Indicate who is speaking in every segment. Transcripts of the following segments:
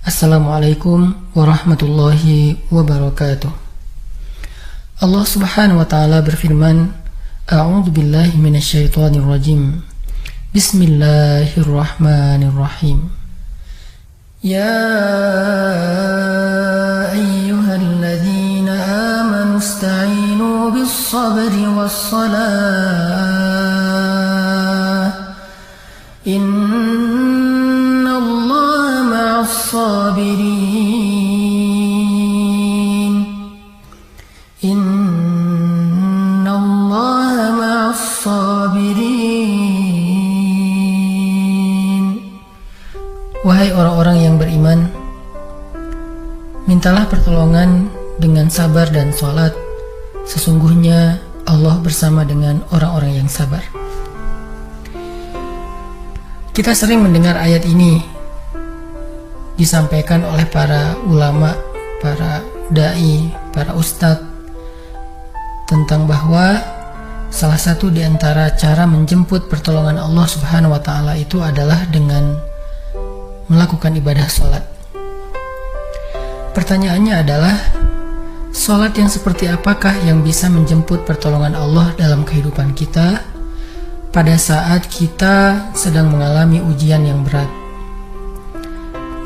Speaker 1: Assalamualaikum warahmatullahi wabarakatuh. Allah subhanahu wa ta'ala berfirman, A'udzu billahi minasyaitonir rajim. Bismillahirrahmanirrahim. Ya ayyuhalladzina amanu ista'inu bis-sabri was-salah. Innallaha ma'as-sabirin. Innallaha ma'as-sabirin. Wahai orang-orang yang beriman, mintalah pertolongan dengan sabar dan sholat. Sesungguhnya Allah bersama dengan orang-orang yang sabar. Kita sering mendengar ayat ini disampaikan oleh para ulama, para da'i, para ustadz, tentang bahwa salah satu di antara cara menjemput pertolongan Allah subhanahu wa ta'ala itu adalah dengan melakukan ibadah sholat. Pertanyaannya adalah, sholat yang seperti apakah yang bisa menjemput pertolongan Allah dalam kehidupan kita pada saat kita sedang mengalami ujian yang berat?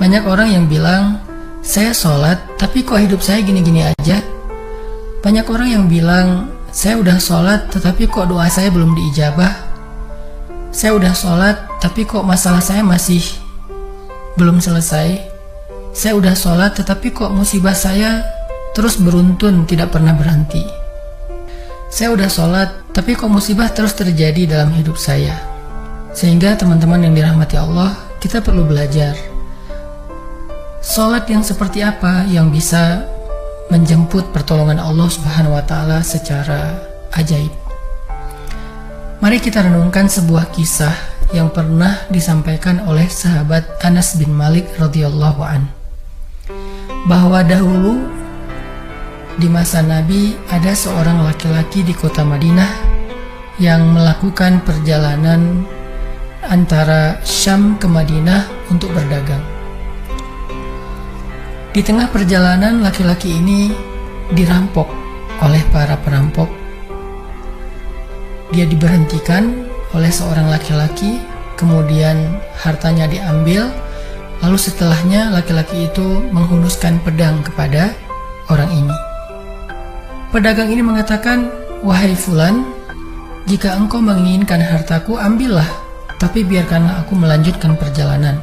Speaker 1: Banyak orang yang bilang, saya sholat tapi kok hidup saya gini-gini aja. Banyak orang yang bilang, saya udah sholat tetapi kok doa saya belum diijabah. Saya udah sholat tapi kok masalah saya masih belum selesai. Saya udah sholat tetapi kok musibah saya terus beruntun tidak pernah berhenti. Saya udah sholat tapi kok musibah terus terjadi dalam hidup saya. Sehingga teman-teman yang dirahmati Allah, kita perlu belajar sholat yang seperti apa yang bisa menjemput pertolongan Allah subhanahu wa ta'ala secara ajaib. Mari kita renungkan sebuah kisah yang pernah disampaikan oleh sahabat Anas bin Malik radhiyallahu an, bahwa dahulu di masa Nabi ada seorang laki-laki di kota Madinah yang melakukan perjalanan antara Syam ke Madinah untuk berdagang. Di tengah perjalanan, laki-laki ini dirampok oleh para perampok. Dia diberhentikan oleh seorang laki-laki, kemudian hartanya diambil, lalu setelahnya laki-laki itu menghunuskan pedang kepada orang ini. Pedagang ini mengatakan, wahai fulan, jika engkau menginginkan hartaku, ambillah, tapi biarkanlah aku melanjutkan perjalanan.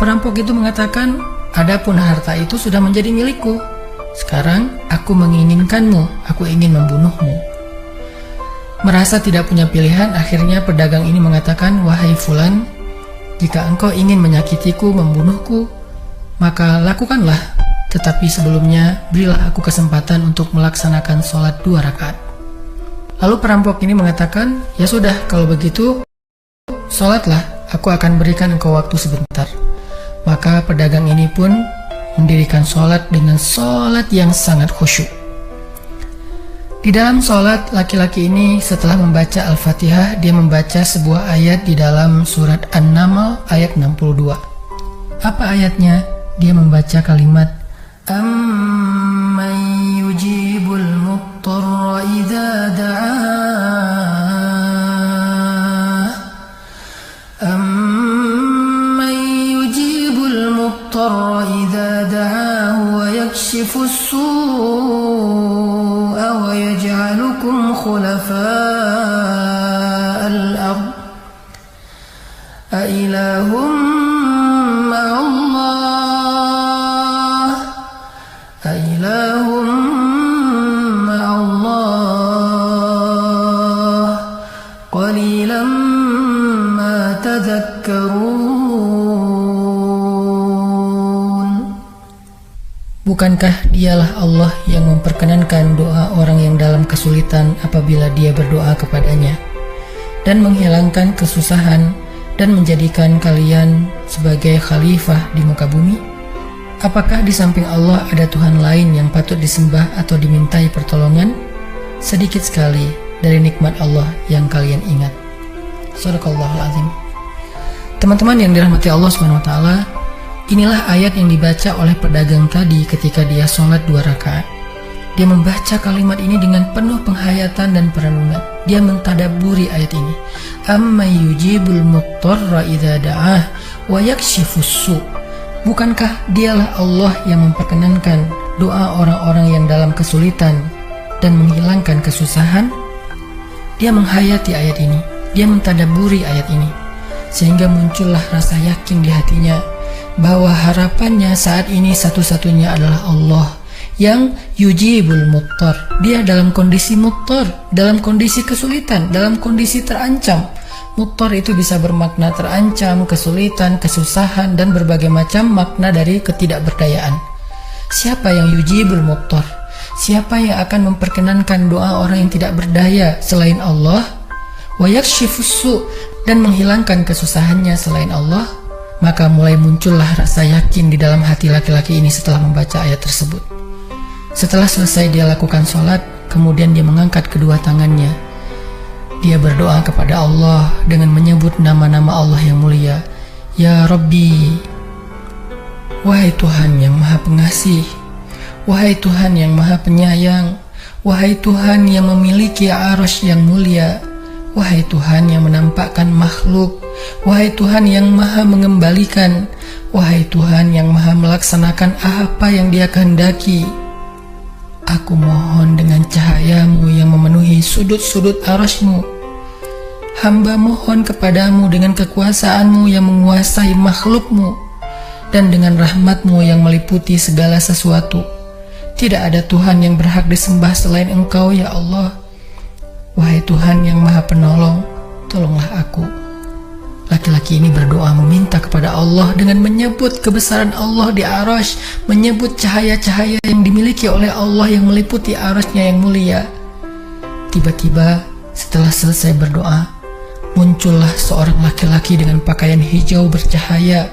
Speaker 1: Perampok itu mengatakan, adapun harta itu sudah menjadi milikku. Sekarang aku menginginkanmu, aku ingin membunuhmu. Merasa tidak punya pilihan, akhirnya pedagang ini mengatakan, wahai fulan, jika engkau ingin menyakitiku, membunuhku, maka lakukanlah. Tetapi sebelumnya, berilah aku kesempatan untuk melaksanakan sholat 2 rakaat. Lalu perampok ini mengatakan, ya sudah, kalau begitu, sholatlah, aku akan berikan engkau waktu sebentar. Maka pedagang ini pun mendirikan sholat dengan sholat yang sangat khusyuk. Di dalam sholat, laki-laki ini setelah membaca Al-Fatihah, dia membaca sebuah ayat di dalam surat An-Naml ayat 62. Apa ayatnya? Dia membaca kalimat, Amman yujibul muttarra idza da'ah. Amman yujibul muttarra idza da'ah wa yakshifus su'a wa yaj'alukum khulafa'al ard. A ilahum ma'allah. Ilahum ma'allah qalilan ma tadhakkarun. Bukankah dialah Allah yang memperkenankan doa orang yang dalam kesulitan apabila dia berdoa kepadanya, dan menghilangkan kesusahan dan menjadikan kalian sebagai khalifah di muka bumi? Apakah di samping Allah ada Tuhan lain yang patut disembah atau dimintai pertolongan? Sedikit sekali dari nikmat Allah yang kalian ingat. Shadaqallahul azim. Teman-teman yang dirahmati Allah SWT, Inilah ayat yang dibaca oleh pedagang tadi ketika dia sholat 2 rakaat. Dia membaca kalimat ini dengan penuh penghayatan dan perenungan. Dia mentadabburi ayat ini. Amma yujibul muttarra idza da'ah wa yakshifus su'. Bukankah dialah Allah yang memperkenankan doa orang-orang yang dalam kesulitan dan menghilangkan kesusahan? Dia menghayati ayat ini. Dia mentadabburi ayat ini. Sehingga muncullah rasa yakin di hatinya bahwa harapannya saat ini satu-satunya adalah Allah yang yujibul muttar. Dia dalam kondisi muttar, dalam kondisi kesulitan, dalam kondisi terancam. Muttar itu bisa bermakna terancam, kesulitan, kesusahan, dan berbagai macam makna dari ketidakberdayaan. Siapa yang yujibul muttar? Siapa yang akan memperkenankan doa orang yang tidak berdaya selain Allah? Wa yakshifus su', dan menghilangkan kesusahannya selain Allah? Maka mulai muncullah rasa yakin di dalam hati laki-laki ini setelah membaca ayat tersebut. Setelah selesai dia lakukan sholat, kemudian dia mengangkat kedua tangannya. Dia berdoa kepada Allah dengan menyebut nama-nama Allah yang mulia. Ya Rabbi, wahai Tuhan yang maha pengasih, wahai Tuhan yang maha penyayang, wahai Tuhan yang memiliki arasy yang mulia, wahai Tuhan yang menampakkan makhluk, wahai Tuhan yang maha mengembalikan, wahai Tuhan yang maha melaksanakan apa yang Dia kehendaki. Aku mohon dengan cahayamu yang memenuhi sudut-sudut arasy-Mu. Hamba mohon kepadamu dengan kekuasaanmu yang menguasai makhluk-Mu, dan dengan rahmat-Mu yang meliputi segala sesuatu. Tidak ada Tuhan yang berhak disembah selain Engkau, ya Allah. Wahai Tuhan yang maha penolong, tolonglah aku. Laki-laki ini berdoa meminta kepada Allah dengan menyebut kebesaran Allah di arasy, menyebut cahaya-cahaya yang dimiliki oleh Allah yang meliputi arasy-Nya yang mulia. Tiba-tiba setelah selesai berdoa, muncullah seorang laki-laki dengan pakaian hijau bercahaya.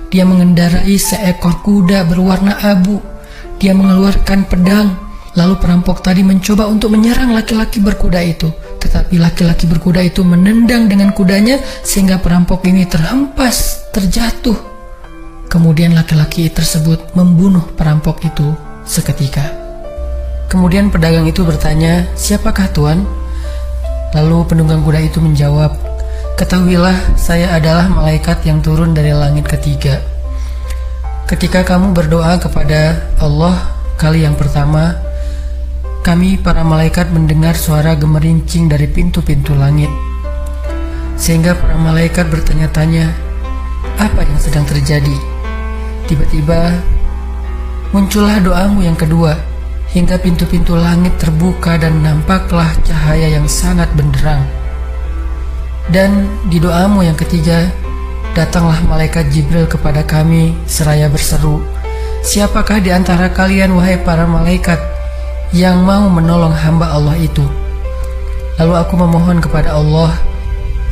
Speaker 1: Dia mengendarai seekor kuda berwarna abu. Dia mengeluarkan pedang. Lalu perampok tadi mencoba untuk menyerang laki-laki berkuda itu. Tetapi laki-laki berkuda itu menendang dengan kudanya sehingga perampok ini terhempas, terjatuh. Kemudian laki-laki tersebut membunuh perampok itu seketika. Kemudian pedagang itu bertanya, "Siapakah Tuan?" Lalu penunggang kuda itu menjawab, "Ketahuilah, saya adalah malaikat yang turun dari langit ketiga. Ketika kamu berdoa kepada Allah kali yang pertama, kami para malaikat mendengar suara gemerincing dari pintu-pintu langit. Sehingga para malaikat bertanya-tanya, apa yang sedang terjadi? Tiba-tiba muncullah doamu yang kedua, hingga pintu-pintu langit terbuka dan nampaklah cahaya yang sangat benderang. Dan di doamu yang ketiga, datanglah malaikat Jibril kepada kami seraya berseru, siapakah di antara kalian wahai para malaikat yang mau menolong hamba Allah itu? Lalu aku memohon kepada Allah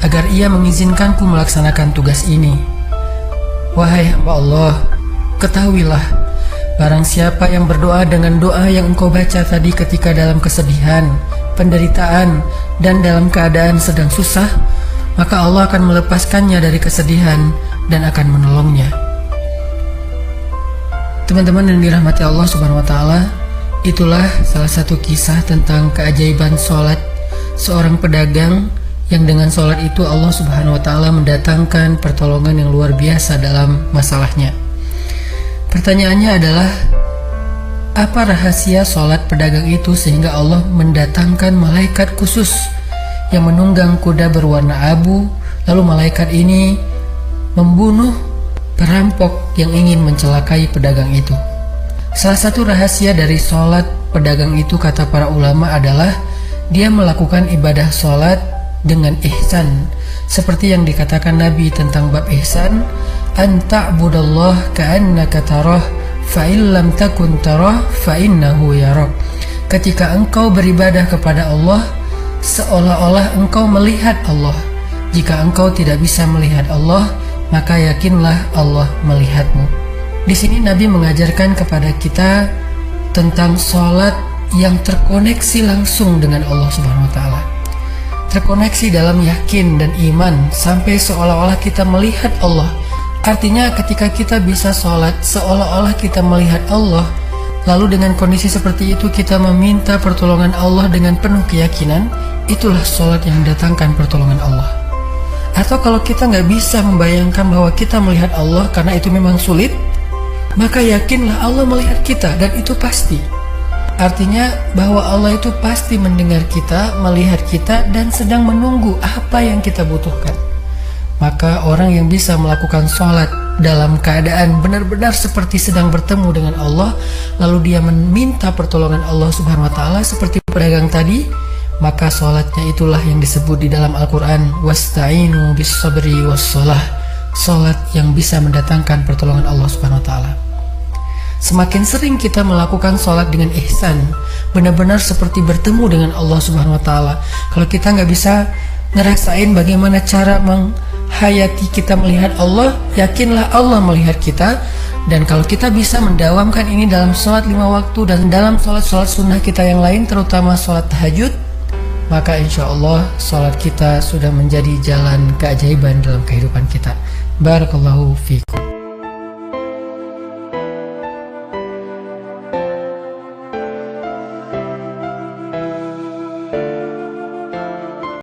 Speaker 1: agar Ia mengizinkanku melaksanakan tugas ini. Wahai hamba Allah, ketahuilah, barang siapa yang berdoa dengan doa yang engkau baca tadi ketika dalam kesedihan, penderitaan, dan dalam keadaan sedang susah, maka Allah akan melepaskannya dari kesedihan dan akan menolongnya." Teman-teman yang dirahmati Allah Subhanahu wa Ta'ala, itulah salah satu kisah tentang keajaiban sholat seorang pedagang yang dengan sholat itu Allah Subhanahu wa Ta'ala mendatangkan pertolongan yang luar biasa dalam masalahnya. Pertanyaannya adalah, apa rahasia sholat pedagang itu sehingga Allah mendatangkan malaikat khusus yang menunggang kuda berwarna abu, lalu malaikat ini membunuh perampok yang ingin mencelakai pedagang itu? Salah satu rahasia dari sholat pedagang itu, kata para ulama, adalah dia melakukan ibadah sholat dengan ihsan, seperti yang dikatakan Nabi tentang bab ihsan, an ta'budallah ka'annaka tarah fa illam takun tarah fa innahu yarak. Ketika engkau beribadah kepada Allah, seolah-olah engkau melihat Allah. Jika engkau tidak bisa melihat Allah, maka yakinlah Allah melihatmu. Di sini Nabi mengajarkan kepada kita tentang sholat yang terkoneksi langsung dengan Allah Subhanahu wa Ta'ala. Terkoneksi dalam yakin dan iman sampai seolah-olah kita melihat Allah. Artinya ketika kita bisa sholat seolah-olah kita melihat Allah, lalu dengan kondisi seperti itu kita meminta pertolongan Allah dengan penuh keyakinan, itulah sholat yang mendatangkan pertolongan Allah. Atau kalau kita nggak bisa membayangkan bahwa kita melihat Allah karena itu memang sulit, maka yakinlah Allah melihat kita dan itu pasti. Artinya bahwa Allah itu pasti mendengar kita, melihat kita, dan sedang menunggu apa yang kita butuhkan. Maka orang yang bisa melakukan sholat dalam keadaan benar-benar seperti sedang bertemu dengan Allah, lalu dia meminta pertolongan Allah Subhanahu wa Ta'ala seperti pedagang tadi, maka sholatnya itulah yang disebut di dalam Al-Quran wasta'inu bis sabri was sholah, sholat yang bisa mendatangkan pertolongan Allah Subhanahu wa Ta'ala. Semakin sering kita melakukan sholat dengan ihsan, benar-benar seperti bertemu dengan Allah Subhanahu wa Ta'ala. Kalau kita nggak bisa ngerasain bagaimana cara menghayati kita melihat Allah, yakinlah Allah melihat kita. Dan kalau kita bisa mendawamkan ini dalam sholat 5 waktu dan dalam sholat-sholat sunnah kita yang lain, terutama sholat tahajud, maka insya Allah sholat kita sudah menjadi jalan keajaiban dalam kehidupan kita. Barakallahu fiikum.